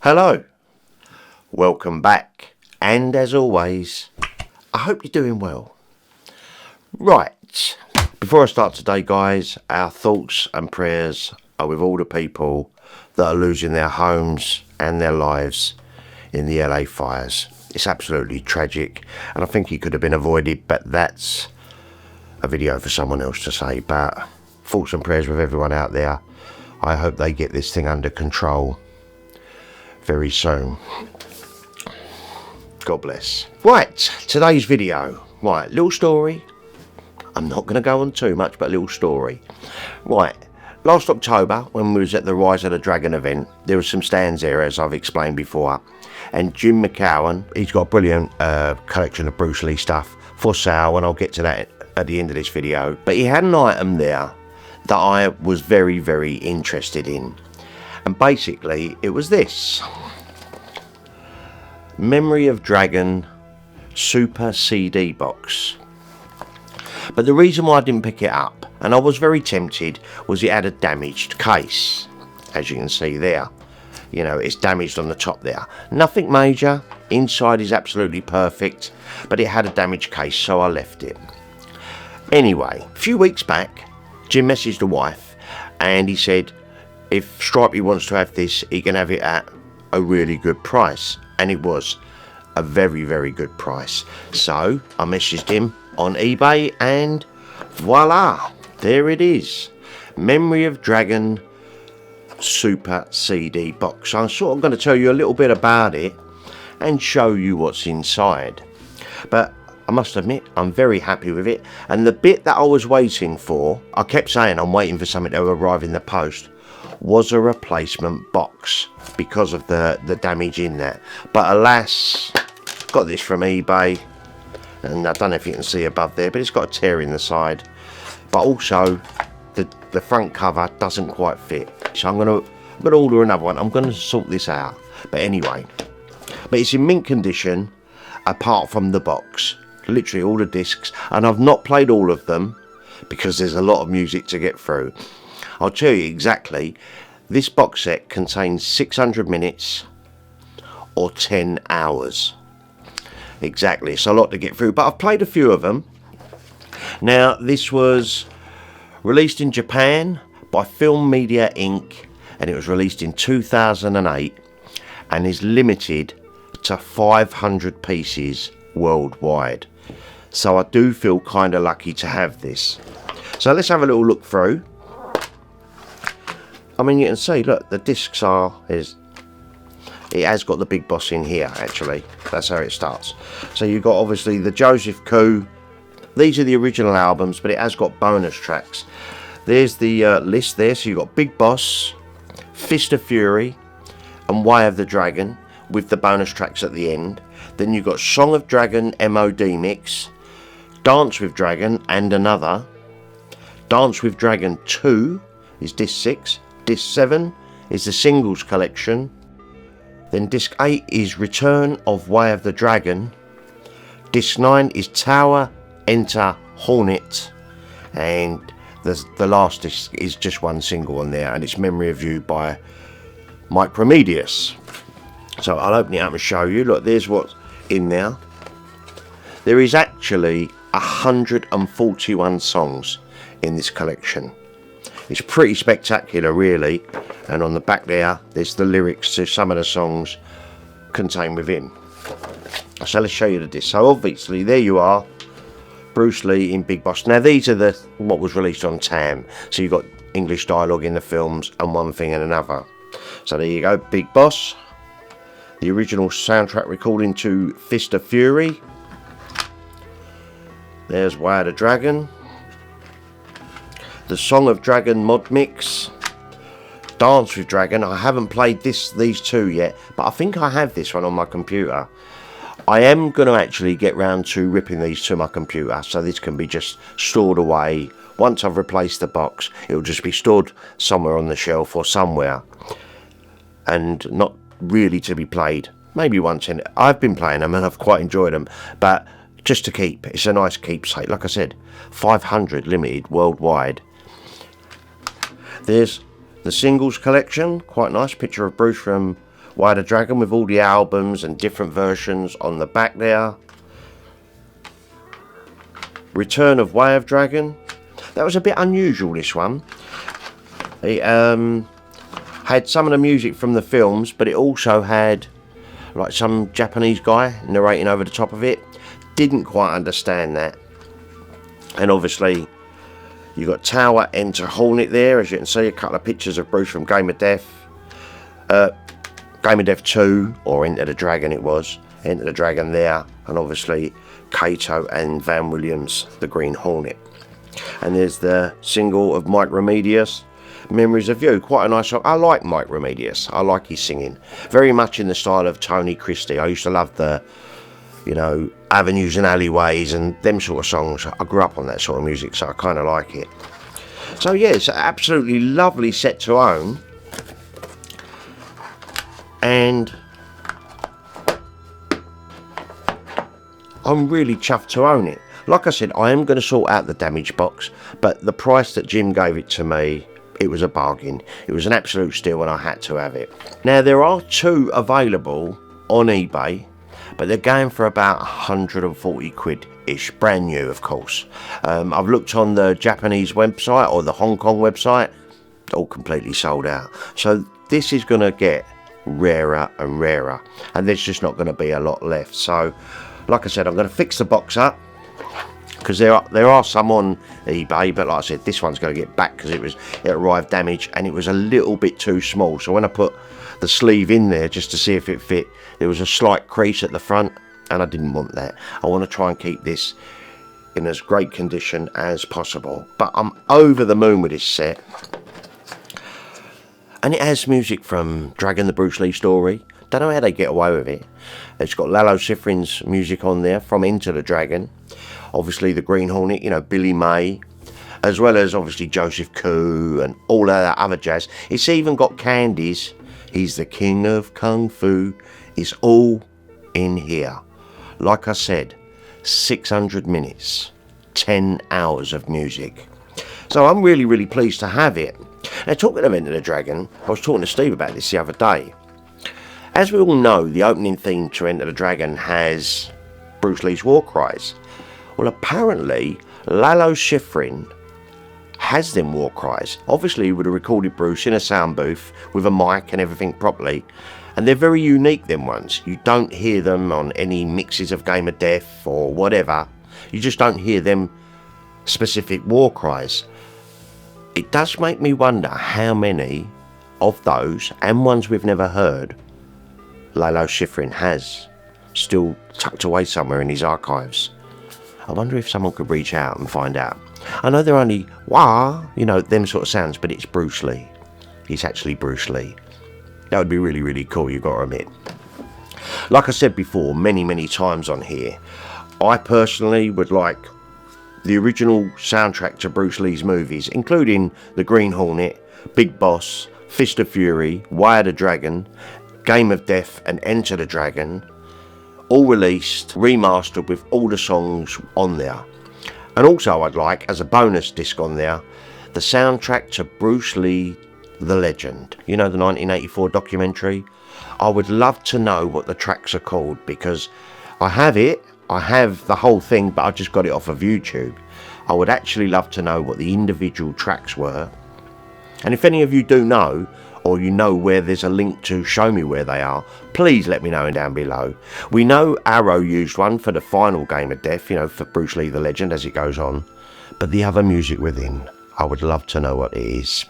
Hello, welcome back, and as always, I hope you're doing well. Right, before I start today, guys, our thoughts and prayers are with all the people that are losing their homes and their lives in the LA fires. It's absolutely tragic, and I think it could have been avoided, but that's a video for someone else to say. But thoughts and prayers with everyone out there. I hope they get this thing under control very soon. God bless. Right, today's video. Right, little story. I'm not going to go on too much, but a little story. Right, last October, when we was at the Rise of the Dragon event, there was some stands there, as I've explained before. And Jim McCowan, he's got a brilliant collection of Bruce Lee stuff for sale, and I'll get to that at the end of this video. But he had an item there that I was very, very interested in. And basically, it was this. Memory of Dragon Super CD box. But the reason why I didn't pick it up, and I was very tempted, was it had a damaged case. As you can see there. You know, it's damaged on the top there. Nothing major. Inside is absolutely perfect. But it had a damaged case, so I left it. Anyway, a few weeks back, Jim messaged the wife, and he said, if Stripey wants to have this, he can have it at a really good price. And it was a very, very good price. So I messaged him on eBay, and voila, there it is. Memory of Dragon Super CD box. I'm sort of going to tell you a little bit about it and show you what's inside. But I must admit, I'm very happy with it. And the bit that I was waiting for, I kept saying I'm waiting for something to arrive in the post, was a replacement box because of the damage in there. But alas, got this from eBay, and I don't know if you can see above there, but it's got a tear in the side. But also, the front cover doesn't quite fit. So I'm gonna order another one. I'm gonna sort this out. But anyway, but it's in mint condition, apart from the box. Literally all the discs, and I've not played all of them because there's a lot of music to get through. I'll tell you exactly, this box set contains 600 minutes or 10 hours. Exactly, it's a lot to get through, but I've played a few of them. Now, this was released in Japan by Film Media Inc. and it was released in 2008 and is limited to 500 pieces worldwide. So I do feel kind of lucky to have this. So let's have a little look through. I mean, you can see, look, the discs it has got the Big Boss in here, actually. That's how it starts. So you've got, obviously, the Joseph Coup. These are the original albums, but it has got bonus tracks. There's the list there. So you've got Big Boss, Fist of Fury, and Way of the Dragon, with the bonus tracks at the end. Then you've got Song of Dragon MOD mix, Dance with Dragon and another. Dance with Dragon 2 is disc 6. Disc 7 is the singles collection. Then disc 8 is Return of Way of the Dragon. Disc 9 is Tower Enter Hornet. And the last disc is just one single on there, and it's Memory of You by Micromedius. So I'll open it up and show you. Look, there's what's in there. There is actually 141 songs in this collection. It's pretty spectacular, really. And on the back there's the lyrics to some of the songs contained within. So let's show you the disc. So obviously, there you are, Bruce Lee in Big Boss. Now these are what was released on TAM. So you've got English dialogue in the films and one thing and another. So there you go, Big Boss. The original soundtrack recording to Fist of Fury. There's Way of the Dragon. The Song of Dragon mod mix. Dance with Dragon. I haven't played these two yet, but I think I have this one on my computer. I am going to actually get round to ripping these to my computer, so this can be just stored away. Once I've replaced the box, it will just be stored somewhere on the shelf or somewhere, and not really to be played. Maybe once in. I've been playing them and I've quite enjoyed them, but just to keep. It's a nice keepsake. Like I said, 500 limited worldwide. There's the singles collection. Quite nice picture of Bruce from Why the Dragon with all the albums and different versions on the back there. Return of Way of Dragon. That was a bit unusual, this one. It had some of the music from the films, but it also had like some Japanese guy narrating over the top of it. Didn't quite understand that. And obviously you got Tower, Enter, Hornet there, as you can see, a couple of pictures of Bruce from Game of Death. Game of Death 2, or Enter the Dragon it was. Enter the Dragon there, and obviously Kato and Van Williams, the Green Hornet. And there's the single of Mike Remedios, Memories of You. Quite a nice song. I like Mike Remedios. I like his singing. Very much in the style of Tony Christie. I used to love the, you know, Avenues and Alleyways and them sort of songs. I grew up on that sort of music, so I kind of like it. So yeah, it's an absolutely lovely set to own. And I'm really chuffed to own it. Like I said, I am going to sort out the damage box, but the price that Jim gave it to me, it was a bargain. It was an absolute steal and I had to have it. Now there are 2 available on eBay, but they're going for about 140 quid-ish, brand new of course. I've looked on the Japanese website or the Hong Kong website, all completely sold out. So this is going to get rarer and rarer, and there's just not going to be a lot left. So like I said, I'm going to fix the box up, because there are some on eBay, but like I said, this one's going to get back because it arrived damaged and it was a little bit too small. So when I put the sleeve in there just to see if it fit, there was a slight crease at the front, and I didn't want that. I want to try and keep this in as great condition as possible. But I'm over the moon with this set. And it has music from Dragon, the Bruce Lee story. Don't know how they get away with it. It's got Lalo Schifrin's music on there from Enter the Dragon. Obviously the Green Hornet, you know, Billy May, as well as obviously Joseph Koo and all that other jazz. It's even got Candy's He's the King of Kung Fu. It's all in here. Like I said, 600 minutes, 10 hours of music. So I'm really, really pleased to have it. Now, talking of Enter the Dragon, I was talking to Steve about this the other day. As we all know, the opening theme to Enter the Dragon has Bruce Lee's war cries. Well, apparently, Lalo Schifrin has them war cries. Obviously, he would have recorded Bruce in a sound booth with a mic and everything properly. And they're very unique, them ones. You don't hear them on any mixes of Game of Death or whatever. You just don't hear them specific war cries. It does make me wonder how many of those, and ones we've never heard, Lalo Schifrin has still tucked away somewhere in his archives. I wonder if someone could reach out and find out. I know they're only wah, you know, them sort of sounds, but it's Bruce Lee. He's actually Bruce Lee. That would be really, really cool, you've got to admit. Like I said before, many, many times on here, I personally would like the original soundtrack to Bruce Lee's movies, including The Green Hornet, Big Boss, Fist of Fury, Way of the Dragon, Game of Death and Enter the Dragon, all released, remastered with all the songs on there. And also I'd like, as a bonus disc on there, the soundtrack to Bruce Lee The Legend. You know, the 1984 documentary? I would love to know what the tracks are called, because I have it, I have the whole thing, but I just got it off of YouTube. I would actually love to know what the individual tracks were. And if any of you do know, or you know where there's a link to show me where they are, please let me know down below. We know Arrow used one for the final Game of Death, you know, for Bruce Lee The Legend as it goes on. But the other music within, I would love to know what it is.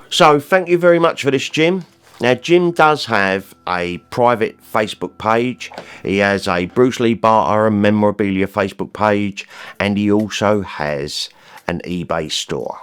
So, thank you very much for this, Jim. Now, Jim does have a private Facebook page. He has a Bruce Lee Barter and Memorabilia Facebook page. And he also has an eBay store.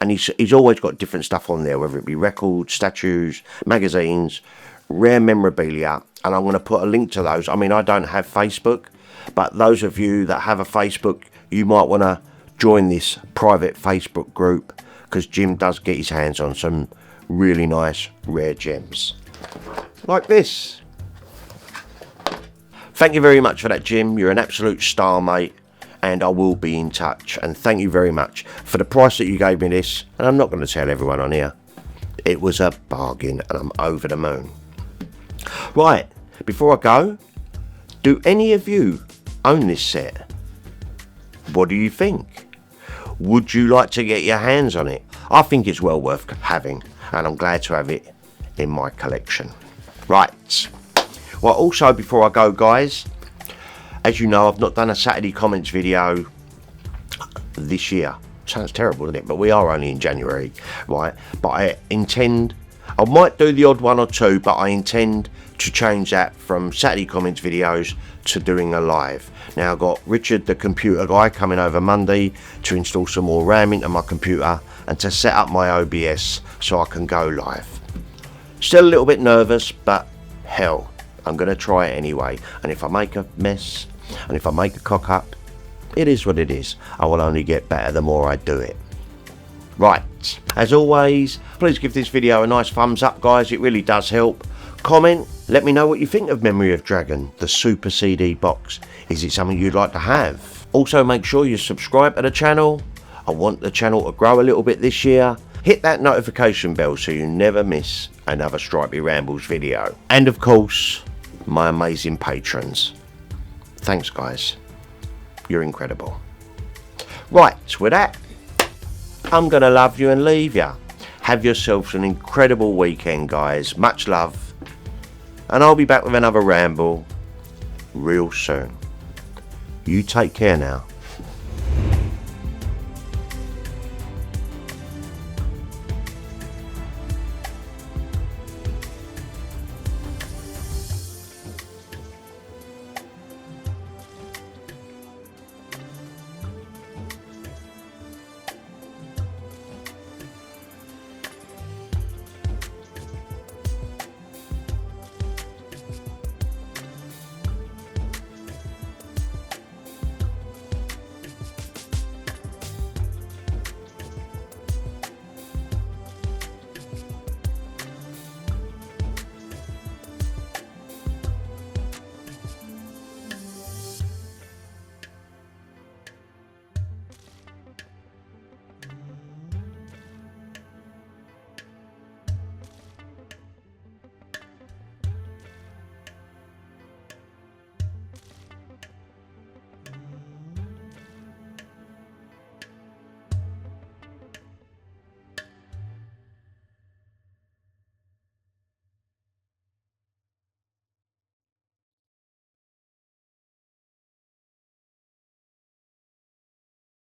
And he's always got different stuff on there, whether it be records, statues, magazines, rare memorabilia. And I'm going to put a link to those. I mean, I don't have Facebook, but those of you that have a Facebook, you might want to join this private Facebook group, because Jim does get his hands on some really nice rare gems like this. Thank you very much for that, Jim. You're an absolute star, mate. And I will be in touch. And thank you very much for the price that you gave me this. And I'm not going to tell everyone on here. It was a bargain and I'm over the moon. Right, before I go, do any of you own this set? What do you think? Would you like to get your hands on it? I think it's well worth having, and I'm glad to have it in my collection. Right, well, also before I go, guys, as you know, I've not done a Saturday comments video this year. Sounds terrible, doesn't it? But we are only in January, right? But I might do the odd one or two, but I intend to change that from Saturday comments videos to doing a live. Now I've got Richard, the computer guy, coming over Monday to install some more RAM into my computer and to set up my OBS so I can go live. Still a little bit nervous, but hell, I'm going to try it anyway. And if I make a mess, and if I make a cock up, it is what it is. I will only get better the more I do it. Right, as always, please give this video a nice thumbs up, guys. It really does help. Comment, let me know what you think of Memory of Dragon, the Super CD box. Is it something you'd like to have? Also, make sure you subscribe to the channel. I want the channel to grow a little bit this year. Hit that notification bell so you never miss another Stripey Rambles video. And of course, my amazing patrons. Thanks, guys. You're incredible. Right, with that, I'm gonna love you and leave you. Have yourselves an incredible weekend, guys. Much love. And I'll be back with another ramble real soon. You take care now.